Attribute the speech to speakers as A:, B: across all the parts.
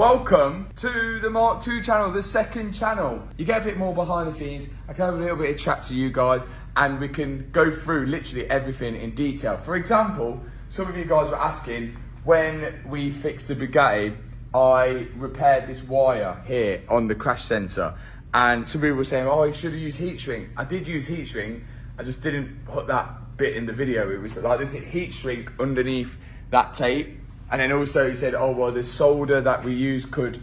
A: Welcome to the Mark II channel, the second channel. You get a bit more behind the scenes, I can have a little bit of chat to you guys, and we can go through literally everything in detail. For example, some of you guys were asking, when we fixed the Bugatti, I repaired this wire here on the crash sensor, and some people were saying, oh, you should have used heat shrink. I did use heat shrink, I just didn't put that bit in the video. It was like this heat shrink underneath that tape. And then also he said, oh, well, the solder that we use could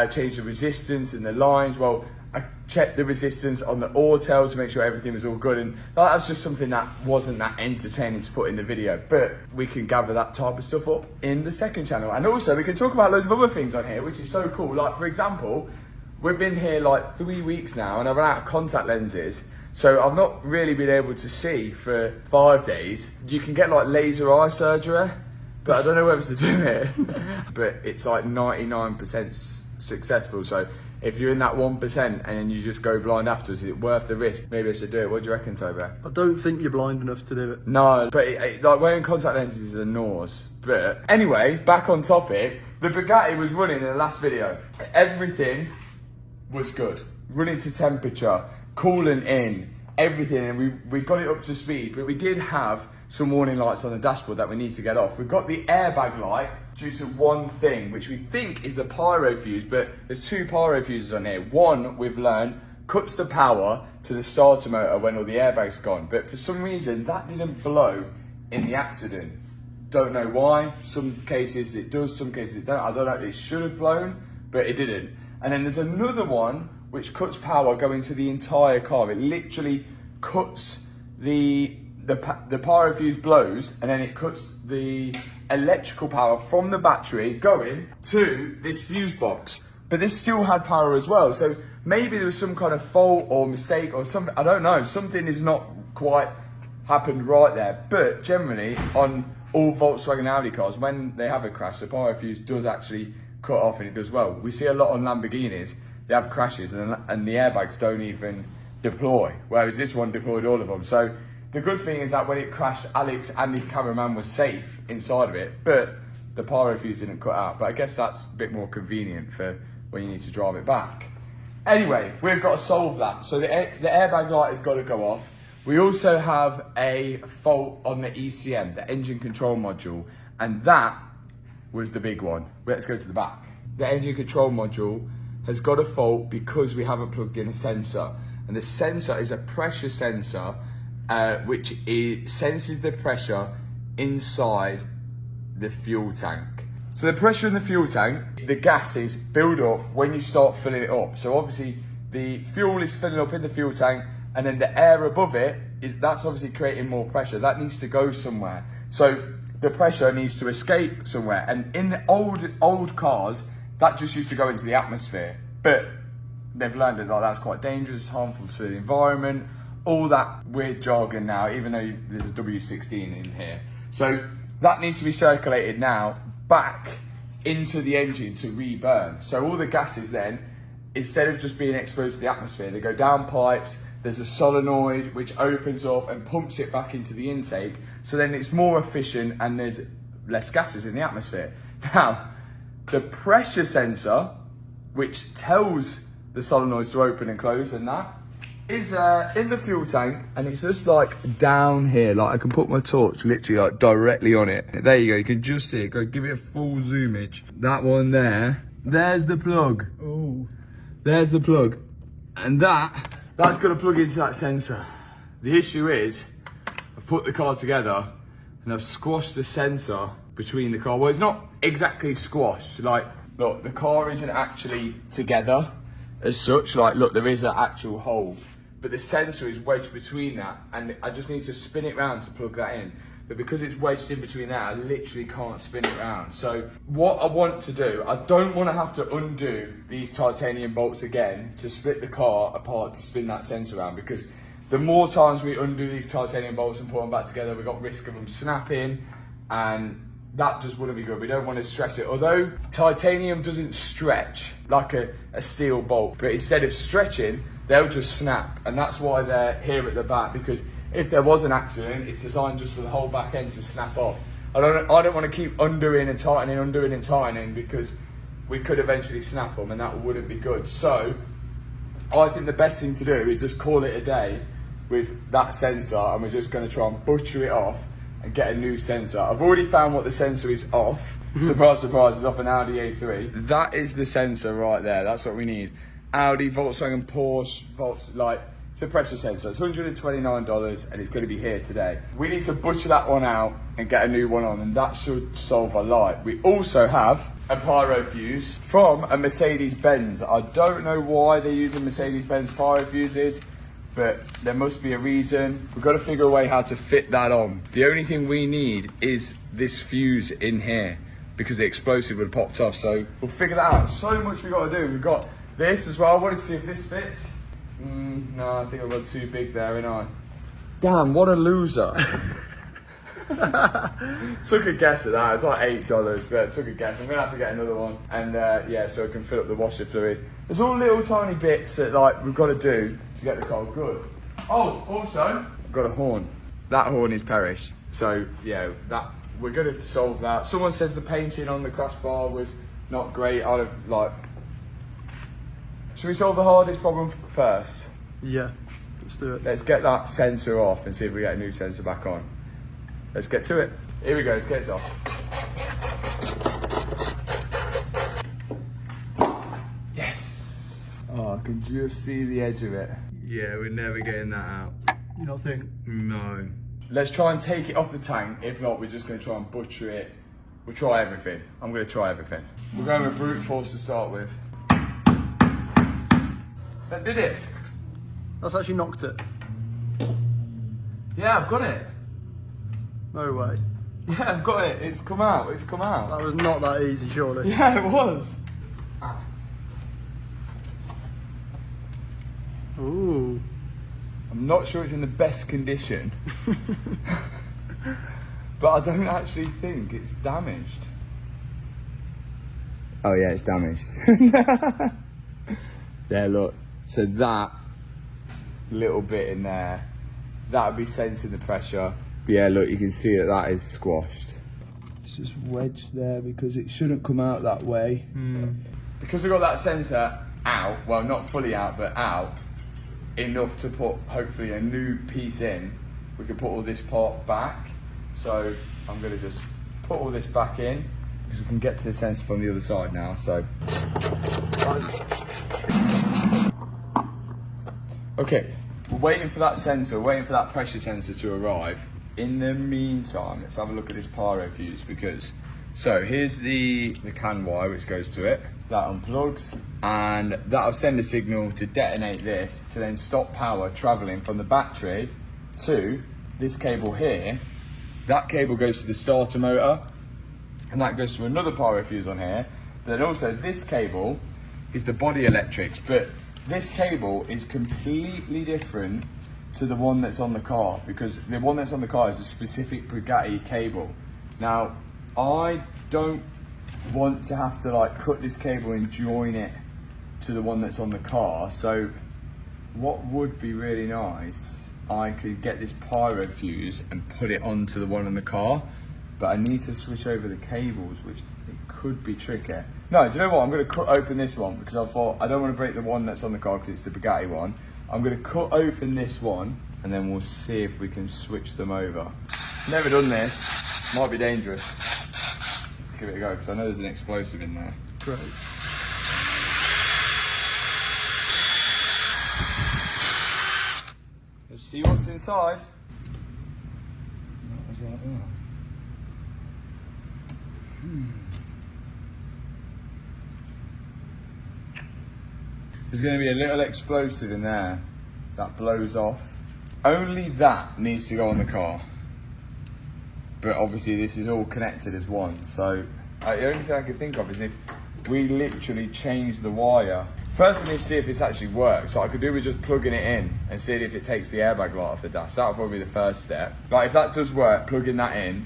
A: change the resistance and the lines. Well, I checked the resistance on the Autel to make sure everything was all good. And that's just something that wasn't that entertaining to put in the video. But we can gather that type of stuff up in the second channel. And also we can talk about loads of other things on here, which is so cool. Like, for example, we've been here like 3 weeks now and I've run out of contact lenses. So I've not really been able to see for 5 days. You can get like laser eye surgery, but I don't know whether to do it. But it's like 99% successful. So if you're in that 1% and then you just go blind afterwards, is it worth the risk? Maybe I should do it. What do you reckon, Toby?
B: I don't think you're blind enough to do it.
A: No, but like wearing contact lenses is a nose. But anyway, back on topic, the Bugatti was running in the last video. Everything was good. Running to temperature, cooling in, everything, and we got it up to speed, but we did have some warning lights on the dashboard that we need to get off. We've got the airbag light due to one thing, which we think is a pyro fuse, but there's two pyro fuses on here. One, we've learned, cuts the power to the starter motor when all the airbags gone, but for some reason that didn't blow in the accident. Don't know why. Some cases it does, some cases it don't. I don't know, it should have blown, but it didn't. And then there's another one which cuts power going to the entire car. It literally cuts the pyro fuse blows, and then it cuts the electrical power from the battery going to this fuse box. But this still had power as well. So maybe there was some kind of fault or mistake or something. I don't know. Something is not quite happened right there. But generally on all Volkswagen and Audi cars, when they have a crash, the pyro fuse does actually cut off, and it does well. We see a lot on Lamborghinis. They have crashes and the airbags don't even deploy, whereas this one deployed all of them. So the good thing is that when it crashed, Alex and his cameraman was safe inside of it, but the pyro fuse didn't cut out. But I guess that's a bit more convenient for when you need to drive it back. Anyway, we've got to solve that. So the airbag light has got to go off. We also have a fault on the ECM, the engine control module, and that was the big one. Let's go to the back. The engine control module has got a fault because we haven't plugged in a sensor. And the sensor is a pressure sensor, which senses the pressure inside the fuel tank. So the pressure in the fuel tank, the gases build up when you start filling it up. So obviously the fuel is filling up in the fuel tank, and then the air above it, that's obviously creating more pressure. That needs to go somewhere. So the pressure needs to escape somewhere. And in the old cars, that just used to go into the atmosphere. But they've learned that that's quite dangerous, harmful to the environment, all that weird jargon now, even though there's a W16 in here. So that needs to be circulated now back into the engine to reburn. So all the gases then, instead of just being exposed to the atmosphere, they go down pipes. There's a solenoid which opens up and pumps it back into the intake. So then it's more efficient and there's less gases in the atmosphere. Now, the pressure sensor, which tells the solenoids to open and close, and that is in the fuel tank, and it's just like down here. Like I can put my torch literally like directly on it. There you go, you can just see it. Go give it a full zoomage. That one there, there's the plug. Oh, there's the plug, and that's gonna plug into that sensor. The issue is I've put the car together and I've squashed the sensor between the car. Well, it's not exactly squashed. Like, look, the car isn't actually together as such. Like, look, there is an actual hole, but the sensor is wedged between that, and I just need to spin it round to plug that in. But because it's wedged in between that, I literally can't spin it round. So what I want to do, I don't want to have to undo these titanium bolts again to split the car apart to spin that sensor around, because the more times we undo these titanium bolts and put them back together, we've got risk of them snapping, and that just wouldn't be good. We don't want to stress it. Although titanium doesn't stretch like a steel bolt, but instead of stretching, they'll just snap. And that's why they're here at the back, because if there was an accident, it's designed just for the whole back end to snap off. I don't want to keep undoing and tightening, because we could eventually snap them, and that wouldn't be good. So I think the best thing to do is just call it a day with that sensor, and we're just going to try and butcher it off and get a new sensor. I've already found what the sensor is off. Surprise, surprise, it's off an Audi A3. That is the sensor right there. That's what we need. Audi, Volkswagen, Porsche, it's a pressure sensor. It's $129 and it's going to be here today. We need to butcher that one out and get a new one on, and that should solve a light. We also have a pyro fuse from a Mercedes-Benz. I don't know why they're using Mercedes-Benz pyro fuses, but there must be a reason. We've got to figure a way how to fit that on. The only thing we need is this fuse in here because the explosive would have popped off. So we'll figure that out. So much we've got to do. We've got this as well. I wanted to see if this fits. No, I think I've got too big there, ain't I? Damn, what a loser. Took a guess at that. It's like $8, but took a guess. I'm gonna have to get another one, and yeah, so I can fill up the washer fluid. There's all little tiny bits that we've got to do to get the car good. Oh, also, I've got a horn. That horn is perished. So yeah, we're gonna have to solve that. Someone says the painting on the crossbar was not great. Should we solve the hardest problem first?
B: Yeah, let's do it.
A: Let's get that sensor off and see if we get a new sensor back on. Let's get to it. Here we go, let's get it off. Yes! Oh, I can just see the edge of it. Yeah, we're never getting that out.
B: You don't think?
A: No. Let's try and take it off the tank. If not, we're just going to try and butcher it. We'll try everything. I'm going to try everything. We're going with brute force to start with. That did it.
B: That's actually knocked it.
A: Yeah, I've got it.
B: No way.
A: Yeah, I've got it. It's come out. It's come out.
B: That was not that easy, surely.
A: Yeah, it was. Ah.
B: Ooh.
A: I'm not sure it's in the best condition. But I don't actually think it's damaged. Oh yeah, it's damaged. Yeah, look. So that little bit in there, that would be sensing the pressure. But yeah, look, you can see that is squashed. It's just wedged there because it shouldn't come out that way. Because we've got that sensor out, well, not fully out, but out, enough to put hopefully a new piece in, we can put all this part back. So I'm gonna just put all this back in because we can get to the sensor from the other side now, so. Okay, we're waiting for that sensor, waiting for that pressure sensor to arrive. In the meantime, let's have a look at this pyro fuse because, so here's the CAN wire which goes to it. That unplugs and that'll send a signal to detonate this to then stop power traveling from the battery to this cable here. That cable goes to the starter motor and that goes to another pyro fuse on here. But then also this cable is the body electrics, but this cable is completely different to the one that's on the car because the one that's on the car is a specific Bugatti cable. Now, I don't want to have to cut this cable and join it to the one that's on the car. So what would be really nice, I could get this pyro fuse and put it onto the one on the car, but I need to switch over the cables, which it could be tricky. No, do you know what? I'm going to cut open this one because I thought I don't want to break the one that's on the car because it's the Bugatti one. I'm going to cut open this one and then we'll see if we can switch them over. Never done this. Might be dangerous. Let's give it a go because I know there's an explosive in there.
B: Great.
A: Let's see what's inside. That was like that. There's going to be a little explosive in there that blows off. Only that needs to go on the car. But obviously this is all connected as one. So the only thing I can think of is if we literally change the wire. First I need to see if this actually works. So I could do with just plugging it in and seeing if it takes the airbag light off the dash. That'll probably be the first step. But if that does work, plugging that in,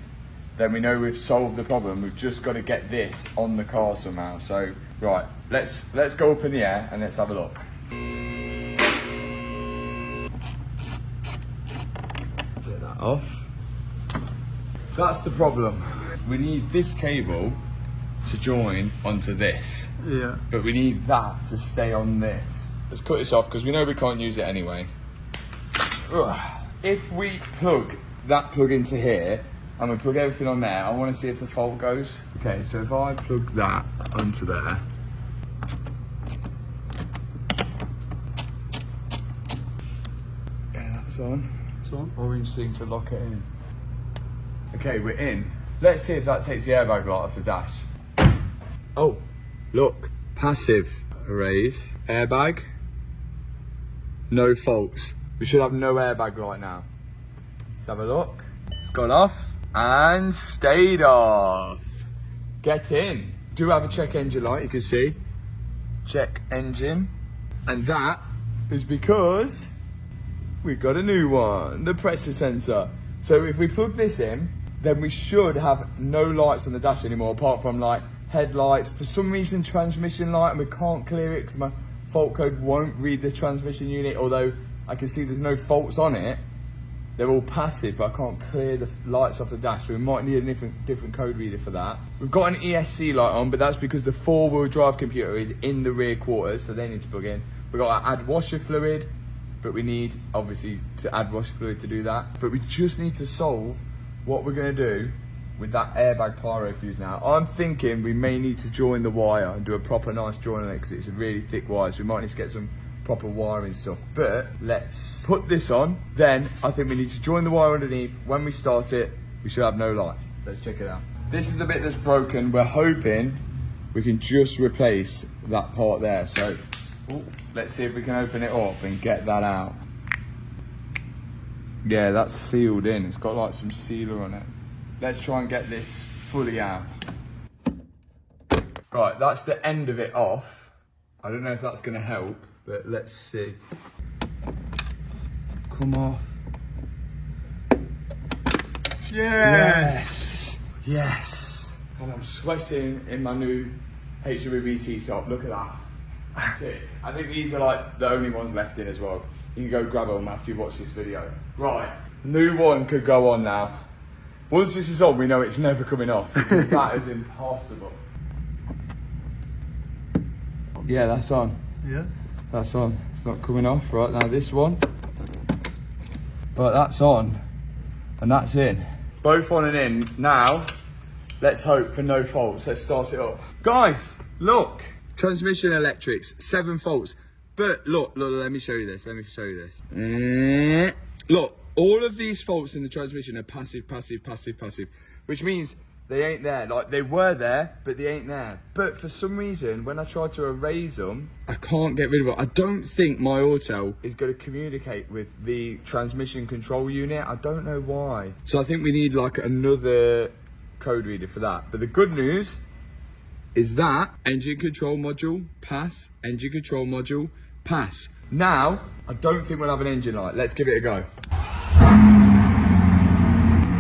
A: then we know we've solved the problem. We've just got to get this on the car somehow. So, right, let's go up in the air and let's have a look. Take that off. That's the problem. We need this cable to join onto this.
B: Yeah.
A: But we need that to stay on this. Let's cut this off because we know we can't use it anyway. Ugh. If we plug that plug into here and we plug everything on there, I want to see if the fault goes. Okay, so if I plug that onto there. Yeah, that's on.
B: It's on.
A: Orange thing to lock it in. Okay, we're in. Let's see if that takes the airbag light off the dash. Oh, look, passive arrays, airbag, no faults. We should have no airbag light now. Let's have a look. It's gone off and stayed off. Get in. Do have a check engine light, you can see. Check engine. And that is because we've got a new one, the pressure sensor. So if we plug this in, then we should have no lights on the dash anymore, apart from like headlights. For some reason, transmission light, and we can't clear it because my fault code won't read the transmission unit, although I can see there's no faults on it. They're all passive, but I can't clear the lights off the dash, so we might need a different code reader for that. We've got an ESC light on, but that's because the four-wheel drive computer is in the rear quarters, so they need to plug in. We've got to add washer fluid, but we need, obviously, to add washer fluid to do that. But we just need to solve what we're going to do with that airbag pyro fuse now. I'm thinking we may need to join the wire and do a proper nice join on it because it's a really thick wire, so we might need to get some proper wiring stuff. But let's put this on, then I think we need to join the wire underneath. When we start it, we should have no lights. Let's check it out. This is the bit that's broken. We're hoping we can just replace that part there. So let's see if we can open it up and get that out. Yeah, that's sealed in. It's got like some sealer on it. Let's try and get this fully out. Right, that's the end of it off. I don't know if that's gonna help, but let's see. Come off. Yes! Yes! And I'm sweating in my new HWBT top. Look at that. That's it. I think these are like the only ones left in as well. You can go grab them after you watch this video. Right, new one could go on now. Once this is on, we know it's never coming off because that is impossible. Yeah, that's on.
B: Yeah.
A: That's on. It's not coming off right now. This one, but that's on, and that's in. Both on and in. Now, let's hope for no faults. Let's start it up, guys. Look, transmission electrics, 7 faults. But look, let me show you this. Let me show you this. Look, all of these faults in the transmission are passive, passive, passive, passive, which means they ain't there. Like, they were there, but they ain't there. But for some reason, when I try to erase them, I can't get rid of it. I don't think my auto is going to communicate with the transmission control unit. I don't know why. So I think we need like another code reader for that. But the good news is that engine control module, pass, engine control module, pass. Now, I don't think we'll have an engine light. Let's give it a go.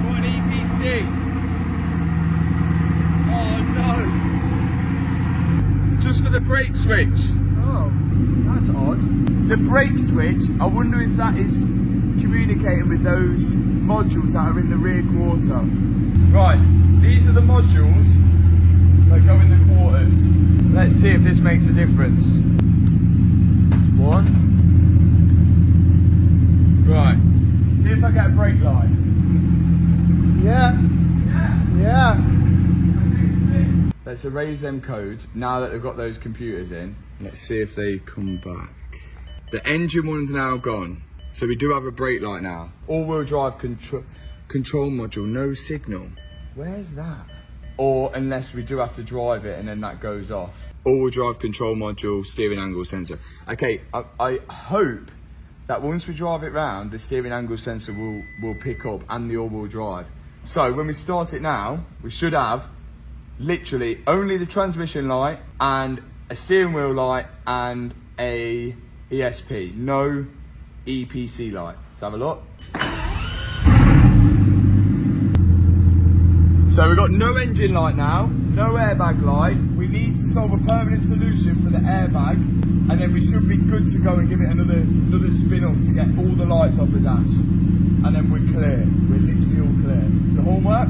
A: What an EPC. Oh no. Just for the brake switch.
B: Oh, that's odd.
A: The brake switch, I wonder if that is communicating with those modules that are in the rear quarter. Right, these are the modules that go in the quarters. Let's see if this makes a difference. One. Right. See if I get a brake light.
B: Yeah.
A: Yeah.
B: Yeah.
A: Let's erase them codes now that they've got those computers in. Let's see if they come back. The engine one's now gone. So we do have a brake light now. All-wheel drive control module, no signal. Where's that? Or unless we do have to drive it and then that goes off. All-wheel drive control module, steering angle sensor. Okay, I hope that once we drive it round, the steering angle sensor will pick up and the all-wheel drive. So when we start it now, we should have literally only the transmission light and a steering wheel light and a ESP. No EPC light. Let's have a look. So we've got no engine light now, no airbag light. We need to solve a permanent solution for the airbag, and then we should be good to go and give it another spin up to get all the lights off the dash. And then we're clear. We're literally all clear. Does the horn work?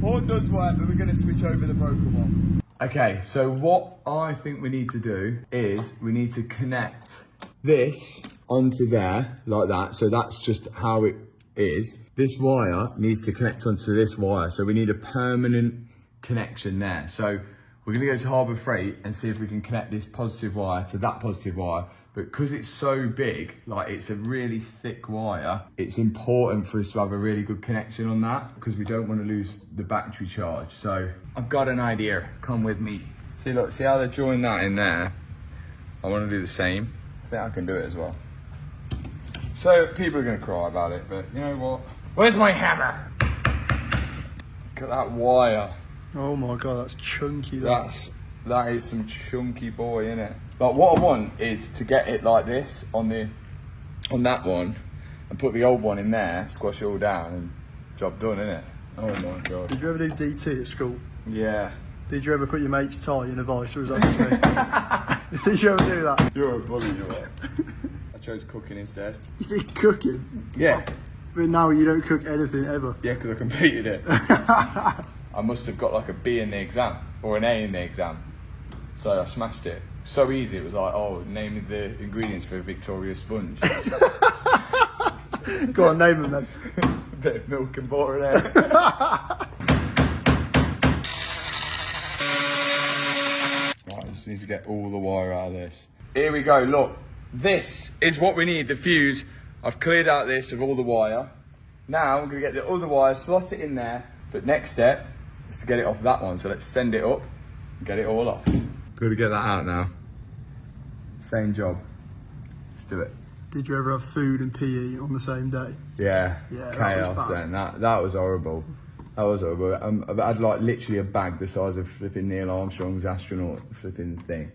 A: horn does work, but we're going to switch over the broken one. Okay, so what I think we need to do is we need to connect this onto there like that. So that's just how it is. This wire needs to connect onto this wire. So we need a permanent connection there. So we're going to go to Harbour Freight and see if we can connect this positive wire to that positive wire. But because it's so big, like it's a really thick wire, it's important for us to have a really good connection on that because we don't want to lose the battery charge. So I've got an idea, come with me. See, look, see how they're drawing that in there? I want to do the same. I think I can do it as well. So people are going to cry about it, but you know what? Where's my hammer? Look at that wire.
B: Oh my god, that's chunky.
A: That is some chunky boy, isn't it? Like what I want is to get it like this on that one and put the old one in there, squash it all down and job done, innit? Oh my god.
B: Did you ever do DT at school?
A: Yeah.
B: Did you ever put your mate's tie in a vice, or was that just me? Did you ever do that?
A: You're a bully, you know what? I chose cooking instead.
B: You did cooking?
A: Yeah.
B: But now you don't cook anything ever.
A: Yeah, because I completed it. I must have got like a B in the exam or an A in the exam. So I smashed it. So easy, it was like, oh, name the ingredients for a Victoria sponge.
B: Go on, name them then.
A: A bit of milk and butter in it. Right, I just need to get all the wire out of this. Here we go, look. This is what we need, the fuse. I've cleared out this of all the wire. Now I'm gonna get the other wire, slot it in there, but next step is to get it off that one. So let's send it up and get it all off. Gotta get that out now. Same job. Let's do it.
B: Did you ever have food and PE on the same day?
A: Yeah,
B: Yeah,
A: chaos then. That was horrible. That was horrible. I had like literally a bag the size of flipping Neil Armstrong's astronaut flipping thing.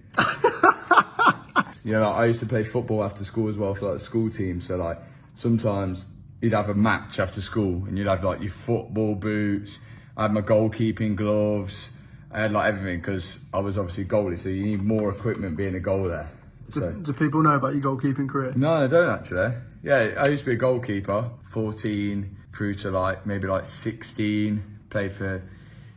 A: You know, like, I used to play football after school as well for like the school team. So like sometimes you'd have a match after school and you'd have like your football boots. I had my goalkeeping gloves. I had like everything because I was obviously goalie, so you need more equipment being a goaler. So.
B: Do people know about your goalkeeping career?
A: No, they don't actually. Yeah, I used to be a goalkeeper, 14 through to like maybe like 16. Played for,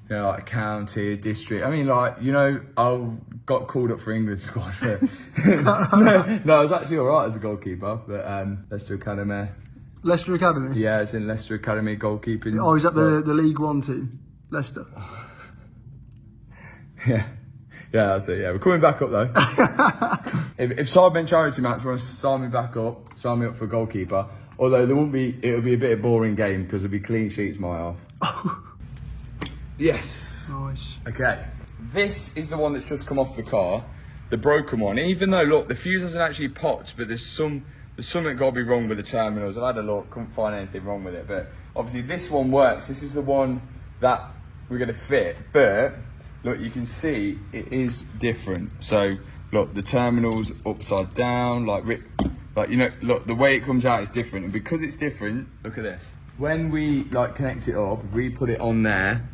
A: you know, like county, district. I mean, like, you know, I got called up for England squad. No, I was actually all right as a goalkeeper, but Leicester Academy.
B: Leicester Academy?
A: Yeah, it's in Leicester Academy goalkeeping.
B: Oh, is that the League One team? Leicester?
A: Yeah, that's it. Yeah, we're coming back up though. if Sidemen Charity Match wants to sign me back up, sign me up for goalkeeper. Although it would be a bit of a boring game because there'd be clean sheets my half. Yes.
B: Nice.
A: Okay, this is the one that's just come off the car, the broken one. Even though look, the fuse hasn't actually popped, but there's something got to be wrong with the terminals. I had a look, couldn't find anything wrong with it. But obviously this one works. This is the one that we're going to fit, but. Look, you can see it is different. So, look, the terminal's upside down, like you know, look, the way it comes out is different. And because it's different, look at this. When we like connect it up, we put it on there,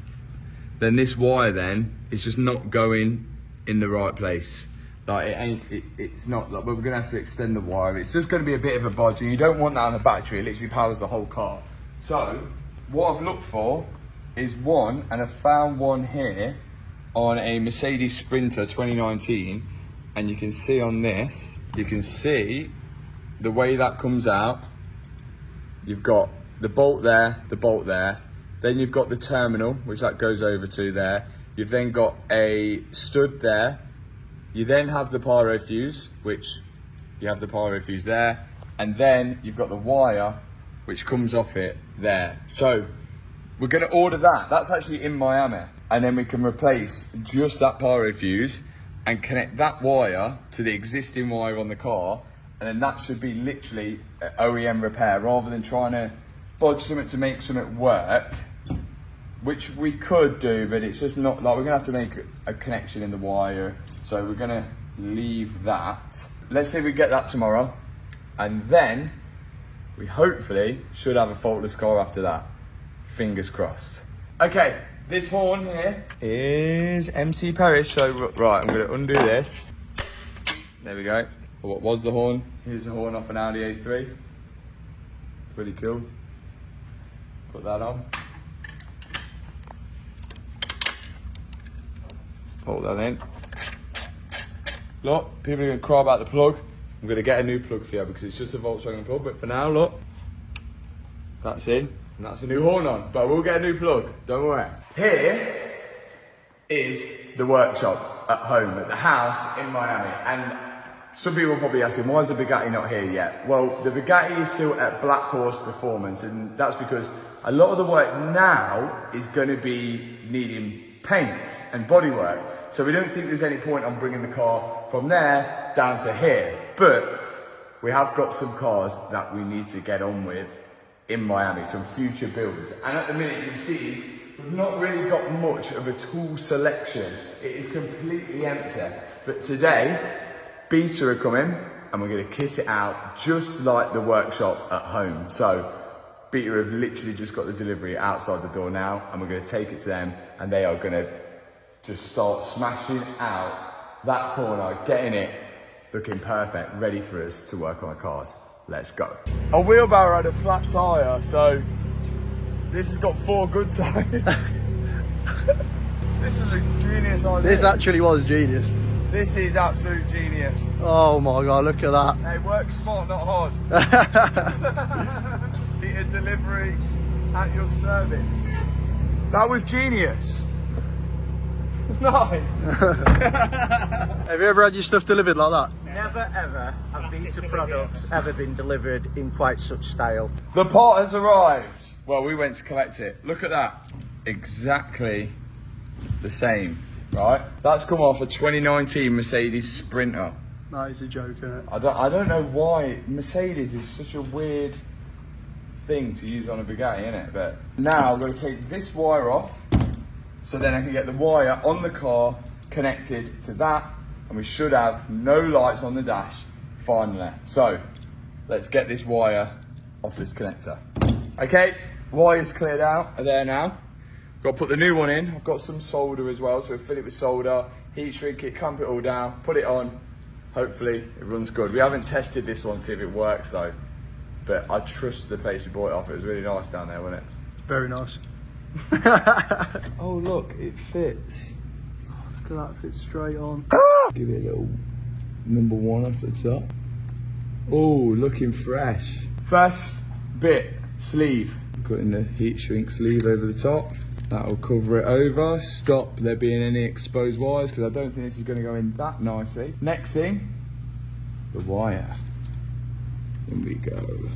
A: then this wire then is just not going in the right place. Like it's not, like, we're gonna have to extend the wire. It's just gonna be a bit of a bodge, and you don't want that on the battery. It literally powers the whole car. So, what I've looked for is one, and I've found one here, on a Mercedes Sprinter 2019, and you can see on this, you can see the way that comes out. You've got the bolt there, then you've got the terminal, which that goes over to there. You've then got a stud there. You then have the pyro fuse, which you have the pyro fuse there, and then you've got the wire, which comes off it there. So we're gonna order that. That's actually in Miami. And then we can replace just that pyro fuse and connect that wire to the existing wire on the car. And then that should be literally an OEM repair rather than trying to bodge something to make something work, which we could do, but it's just not, like, we're gonna have to make a connection in the wire. So we're gonna leave that. Let's say we get that tomorrow. And then we hopefully should have a faultless car after that. Fingers crossed. Okay. This horn here is MC Parish, so right, I'm going to undo this. There we go. What was the horn? Here's the horn off an Audi A3. Pretty cool. Put that on. Hold that in. Look, people are going to cry about the plug. I'm going to get a new plug for you because it's just a Volkswagen plug. But for now, look, that's in. And that's a new horn on. But we'll get a new plug. Don't worry. Here is the workshop at home, at the house in Miami. And some people are probably asking, why is the Bugatti not here yet? Well, the Bugatti is still at Black Horse Performance. And that's because a lot of the work now is going to be needing paint and bodywork. So we don't think there's any point on bringing the car from there down to here. But we have got some cars that we need to get on with in Miami, some future builds. And at the minute, you see, we've not really got much of a tool selection. It is completely empty. But today, Beta are coming and we're gonna kit it out just like the workshop at home. So Beta have literally just got the delivery outside the door now and we're gonna take it to them and they are gonna just start smashing out that corner, getting it looking perfect, ready for us to work on the cars. Let's go. Our wheelbarrow had a flat tyre, so this has got 4 good tyres. This is a genius idea.
B: This actually was genius.
A: This is absolute genius.
B: Oh my God, look at that.
A: Hey, work smart, not hard. Beta delivery at your service. That was genius. Nice.
B: Have you ever had your stuff delivered like that?
C: Never ever have Beta products ever been delivered in quite such style.
A: The part has arrived. Well, we went to collect it. Look at that. Exactly the same, right? That's come off a 2019 Mercedes Sprinter.
B: That is a joke, isn't it?
A: I don't know why Mercedes is such a weird thing to use on a Bugatti, innit? But now I'm going to take this wire off so then I can get the wire on the car connected to that and we should have no lights on the dash finally. So let's get this wire off this connector. Okay, wire's cleared out are there now. Got to put the new one in. I've got some solder as well, so we'll fill it with solder, heat shrink it, clamp it all down, put it on. Hopefully it runs good. We haven't tested this one, see if it works though. But I trust the place we bought it off. It was really nice down there, wasn't it?
B: Very nice.
A: Oh look, it fits.
B: Look at that, fits straight on.
A: Give it a little number 1 off the top. Oh, looking fresh. First bit, sleeve. Putting the heat shrink sleeve over the top. That'll cover it over, stop there being any exposed wires because I don't think this is going to go in that nicely. Next thing, the wire. In we go.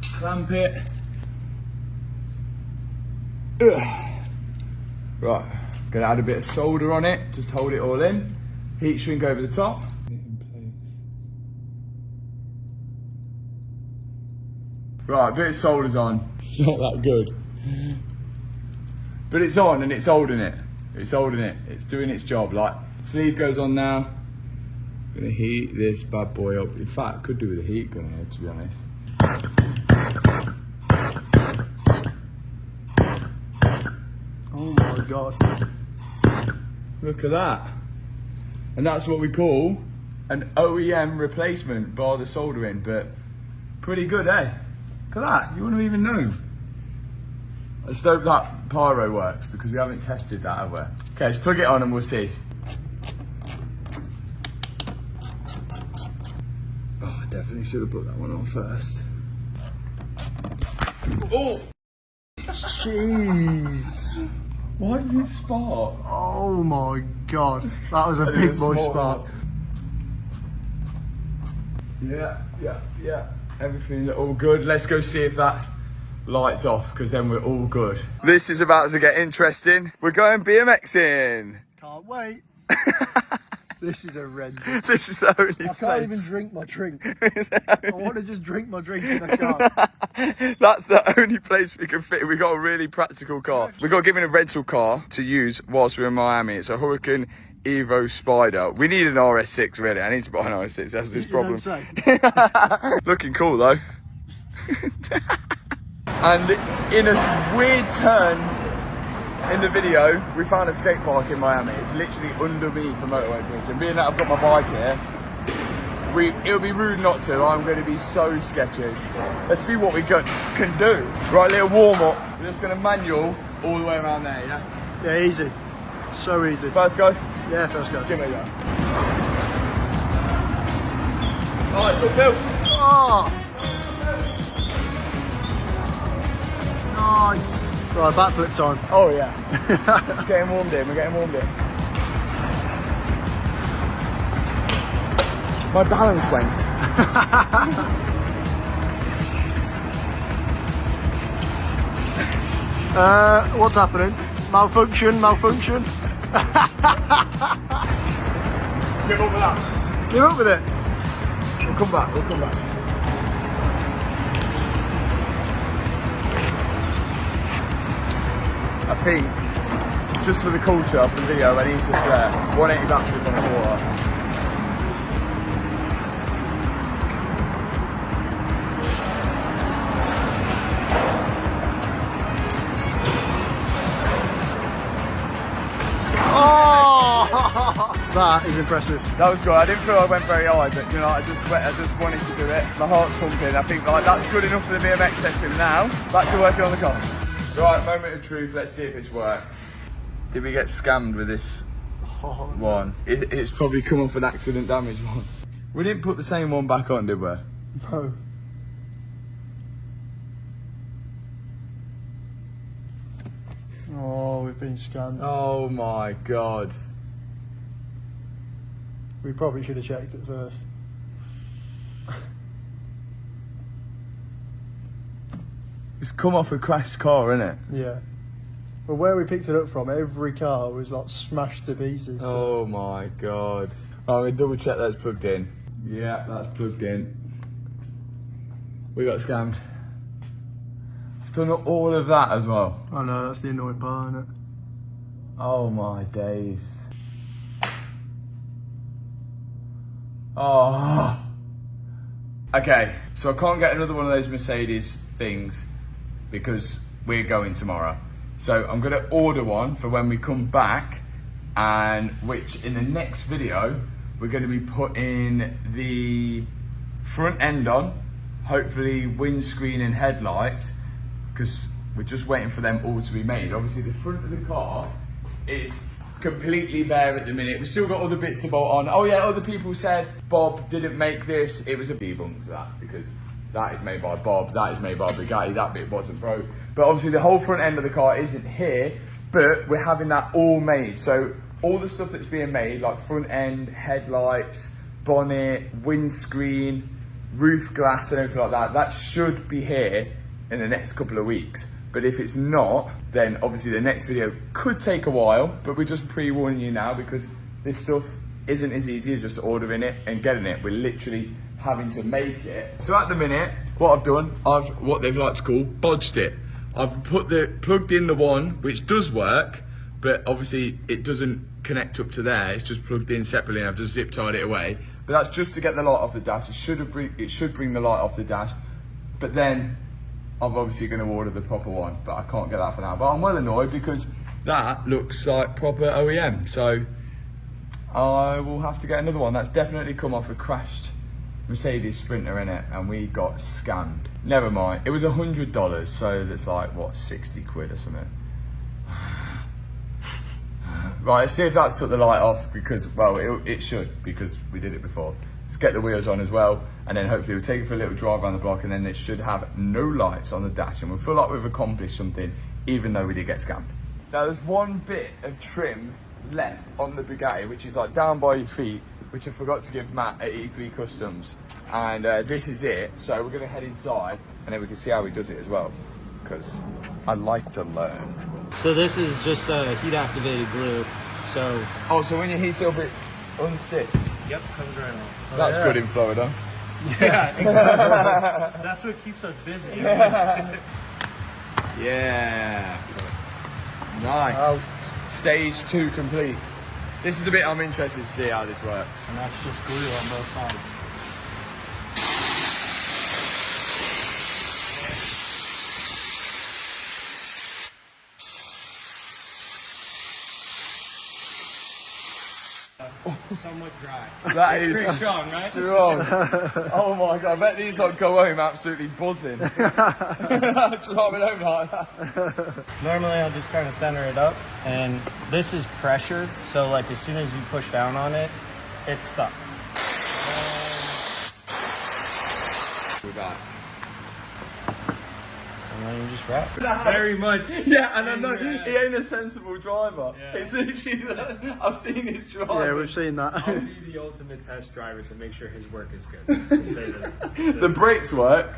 A: Clamp it. Ugh. Right, gonna add a bit of solder on it, just hold it all in. Heat shrink over the top. Right, a bit of solder's on. It's not that good. But it's on and it's holding it. It's holding it. It's doing its job. Like, sleeve goes on now. Gonna heat this bad boy up. In fact, I could do with a heat gun here, to be honest.
B: Oh my God.
A: Look at that. And that's what we call an OEM replacement bar the soldering, but pretty good, eh? Look at that, you wouldn't have even known. I just hope that pyro works because we haven't tested that, have we? Okay, let's plug it on and we'll see. Oh, I definitely should have put that one on first. Oh!
B: Jeez.
A: Why did it spark?
B: Oh my God. That was a big boy spark. Yeah. Everything's all good. Let's go see if that lights off because then we're all good. This is about to get interesting. We're going BMXing. Can't wait. This is horrendous.
A: This is the only place.
B: I can't even drink my drink. I want to just drink my drink and I can't.
A: That's the only place we can fit. We got a really practical car. We got given a rental car to use whilst we're in Miami. It's a Huracan Evo Spider. We need an RS6 really. I need to buy an RS6. That's this problem. Looking cool though. And in a weird turn in the video, we found a skate park in Miami. It's literally underneath the motorway bridge. And being that I've got my bike here, it would be rude not to. I'm going to be so sketchy. Let's see what we can do. Right, little warm up. We're just going to manual all the way around there, yeah?
B: Yeah, easy. So easy.
A: First go.
C: Yeah, feels good.
A: Give me that. Oh, it's all built.
C: Oh! Nice. Right, backflip time.
A: Oh yeah. Just getting warmed in. We're getting warmed in. My balance went.
C: What's happening? Malfunction.
A: Give up with that.
C: Give up with it.
A: We'll come back. I think, just for the culture of the video, I need to flare 180 backflip on the water.
C: Oh! That is impressive.
A: That was good. I didn't feel I went very high, but you know, I just wanted to do it. My heart's pumping. I think like that's good enough for the BMX session. Now, back to working on the car. Right, moment of truth. Let's see if it's worked. Did we get scammed with this one? It's probably come off an accident damage one. We didn't put the same one back on, did we?
C: No. Oh, we've been scammed.
A: Oh my god.
C: We probably should have checked it first.
A: It's come off a crashed car, innit?
C: Yeah. But where we picked it up from, every car was like smashed to pieces.
A: Oh my god. Oh, we double check that's plugged in. Yeah, that's plugged in. We got scammed. I've done all of that as well.
C: I know, that's the annoying part, isn't it?
A: Oh my days. Oh. Okay, so I can't get another one of those Mercedes things because we're going tomorrow. So I'm gonna order one for when we come back, and which in the next video, we're gonna be putting the front end on, hopefully windscreen and headlights, because we're just waiting for them all to be made. Obviously the front of the car is completely bare at the minute. We've still got other bits to bolt on. Oh yeah, other people said Bob didn't make this. It was a debunk that, because that is made by Bob, that is made by Bugatti, that bit wasn't broke. But obviously the whole front end of the car isn't here, but we're having that all made. So all the stuff that's being made, like front end, headlights, bonnet, windscreen, roof glass and everything like that, that should be here in the next couple of weeks. But if it's not, then obviously the next video could take a while, but we're just pre-warning you now because this stuff isn't as easy as just ordering it and getting it. We're literally having to make it. So at the minute, what I've done, I've what they've like to call bodged it. I've plugged in the one which does work, but obviously it doesn't connect up to there. It's just plugged in separately, and I've just zip tied it away. But that's just to get the light off the dash. It should bring the light off the dash. But then I'm obviously going to order the proper one, but I can't get that for now. But I'm well annoyed because that looks like proper OEM. So I will have to get another one. That's definitely come off a crashed Mercedes Sprinter in it, and we got scammed. Never mind. It was $100, so that's like, what, 60 quid or something. Right, let's see if that's took the light off, because, well, it should, because we did it before. Let's get the wheels on as well, and then hopefully we'll take it for a little drive around the block, and then it should have no lights on the dash, and we'll feel like we've accomplished something, even though we did get scammed. Now, there's one bit of trim left on the Bugatti, which is like down by your feet, which I forgot to give Matt at E3 Customs, and this is it. So we're gonna head inside, and then we can see how he does it as well, because I like to learn.
D: So this is just heat activated glue. So
A: so when you heat up, it unsticks.
D: yep, comes right off.
A: That's good in Florida.
D: Yeah, exactly. That's what keeps us busy.
A: Yeah. Nice. Stage 2 complete. This is the bit I'm interested to see how this works.
D: And that's just glue on both sides. Somewhat dry.
A: That is
D: Pretty strong, right?
A: strong. Oh my god, I bet these like go home absolutely buzzing. Driving home like that.
D: Normally I'll just kind of center it up, and this is pressured, so like as soon as you push down on it, it's stuck.
A: We're back.
D: And then you just wrap.
E: Very much.
A: Yeah, and I know he ain't a sensible driver.
E: Yeah.
A: It's literally, I've seen his drive.
C: Yeah, we've seen that.
E: I'll be the ultimate test driver to make sure his work is good. To say the least.
A: The brakes work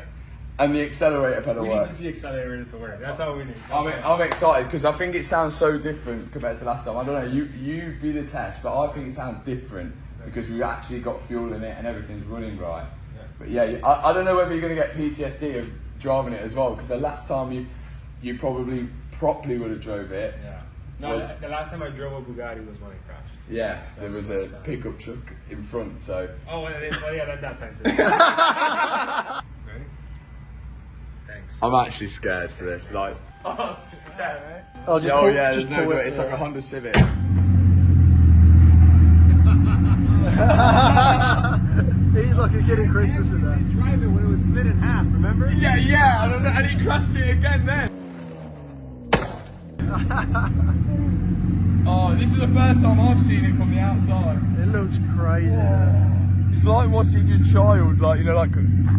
A: and the accelerator pedal
E: We need
A: works.
E: to see accelerator to work. That's all we need.
A: I'm excited because I think it sounds so different compared to last time. I don't know, you be the test, but I think it sounds different because we've actually got fuel in it and everything's running right. But yeah, I don't know whether you're going to get PTSD of driving it as well, because the last time you probably properly would have drove it.
E: Yeah. No, the last time I drove a Bugatti was when it crashed.
A: Yeah, there was a pickup truck in front, so.
E: Oh, and yeah, that time too. Ready? Thanks.
A: I'm actually scared for this, like. Oh, I'm scared.
C: Oh, just
A: Oh
C: pull,
A: yeah,
C: just
A: there's no
C: pull
A: way.
C: it,
A: It's like a Honda Civic.
C: He's like a kid at Christmas in there.
E: Drive it when it was split in half, remember?
A: Yeah, and he crashed it again then. Oh, this is the first time I've seen it from the outside.
C: It looks crazy.
A: It's like watching your child, like, you know, like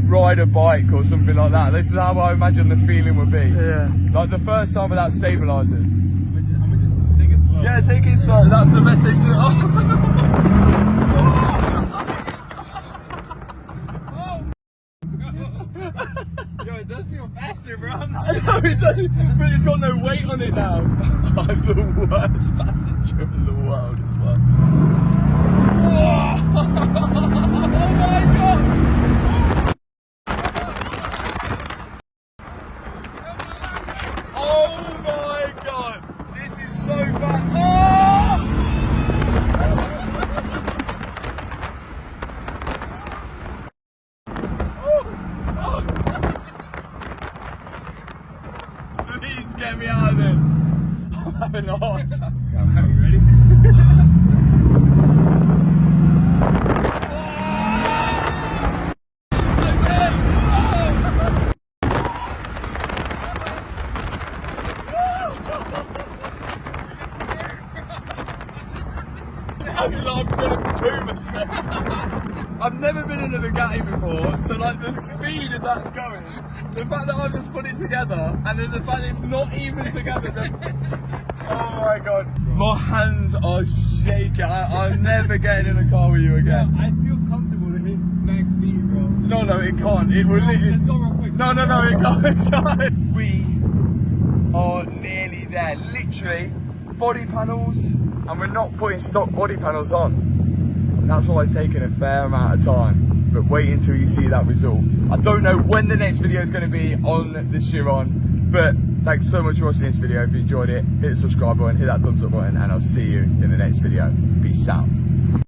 A: ride a bike or something like that. This is how I imagine the feeling would be.
C: Yeah.
A: Like the first time without stabilizers.
E: I'm gonna just take it slow.
A: Yeah, take it slow. That's the message.
E: Yo, it does feel faster, bro.
A: I know it does, but it's got no weight on it now. I'm the worst passenger in the world as well. Whoa! Oh my god! Oh my god! This is so bad. Oh! Please get me out of this. I'm having a heart attack.
E: Are you ready?
A: I'm gonna poo myself. I've never been in a Bugatti before, so like the speed that that's going, the fact that I've just put it together, and then the fact that it's not even together, oh my god. My hands are shaking. I'm never getting in a car with you again.
E: I feel comfortable to hit max speed, bro.
A: No, it can't. It will literally.
E: Let's go real quick.
A: No, it can't. We are nearly there. Literally, body panels, and we're not putting stock body panels on. That's why it's taken a fair amount of time. But wait until you see that result. I don't know when the next video is going to be on the Chiron, but thanks so much for watching this video. If you enjoyed it, hit the subscribe button, hit that thumbs up button, and I'll see you in the next video. Peace out.